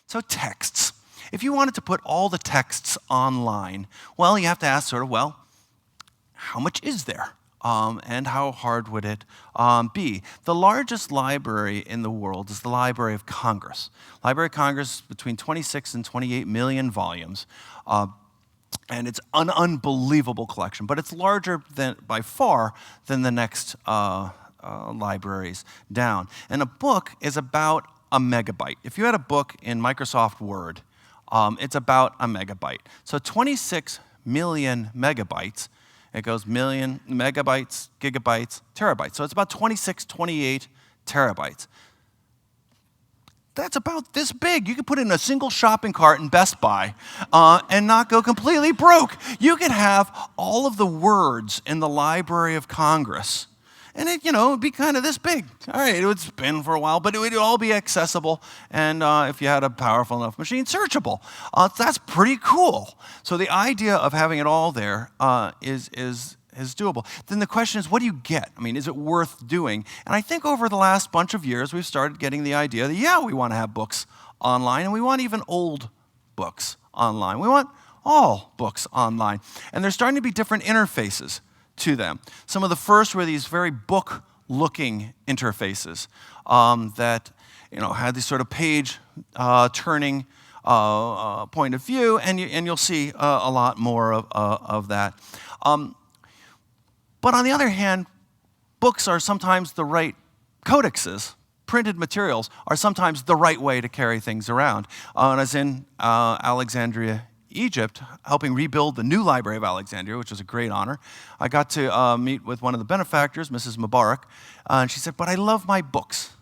So texts. If you wanted to put all the texts online, well, you have to ask sort of, well, how much is there? And how hard would it be? The largest library in the world is the Library of Congress. Library of Congress, between 26 and 28 million volumes. And it's an unbelievable collection, but it's larger by far than the next libraries down. And a book is about a megabyte. If you had a book in Microsoft Word, it's about a megabyte. So 26 million megabytes, it goes million, megabytes, gigabytes, terabytes. So it's about 26, 28 terabytes. That's about this big. You could put it in a single shopping cart in Best Buy and not go completely broke. You could have all of the words in the Library of Congress. And it'd be kind of this big. All right, it would spin for a while, but it would all be accessible. And if you had a powerful enough machine, searchable. That's pretty cool. So the idea of having it all there is doable. Then the question is, what do you get? I mean, is it worth doing? And I think over the last bunch of years, we've started getting the idea that, yeah, we want to have books online, and we want even old books online. We want all books online. And there's starting to be different interfaces to them. Some of the first were these very book-looking interfaces that had this sort of page turning point of view, and you'll see a lot more of that. But on the other hand, books are sometimes the right codexes. Printed materials are sometimes the right way to carry things around. And I was in Alexandria, Egypt, helping rebuild the new Library of Alexandria, which was a great honor. I got to meet with one of the benefactors, Mrs. Mubarak, and she said, "But I love my books."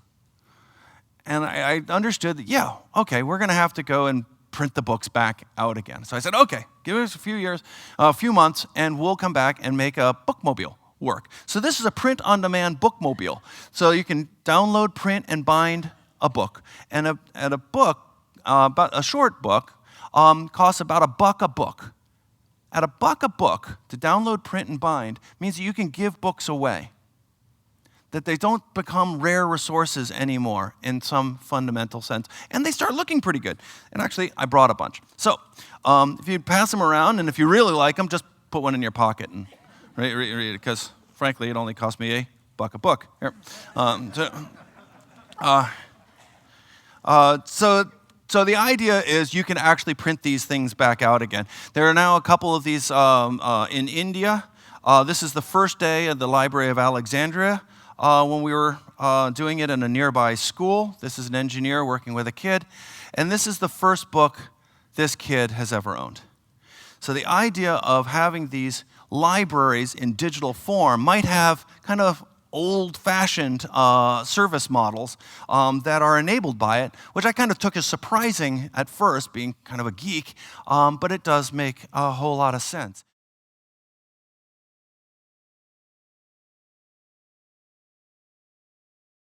And I understood that, yeah, okay, we're going to have to go and print the books back out again. So I said, okay, give us a few months, and we'll come back and make a bookmobile work. So this is a print-on-demand bookmobile. So you can download, print, and bind a book. And a book, about a short book, costs about $1 a book. At $1 a book, to download, print, and bind means that you can give books away, that they don't become rare resources anymore in some fundamental sense, and they start looking pretty good. And actually, I brought a bunch. So if you pass them around, and if you really like them, just put one in your pocket and read it, because frankly, it only cost me $1 a book. Here. So the idea is you can actually print these things back out again. There are now a couple of these in India. This is the first day of the Library of Alexandria when we were doing it in a nearby school. This is an engineer working with a kid. And this is the first book this kid has ever owned. So the idea of having these libraries in digital form might have kind of old-fashioned service models that are enabled by it, which I kind of took as surprising at first, being kind of a geek, but it does make a whole lot of sense.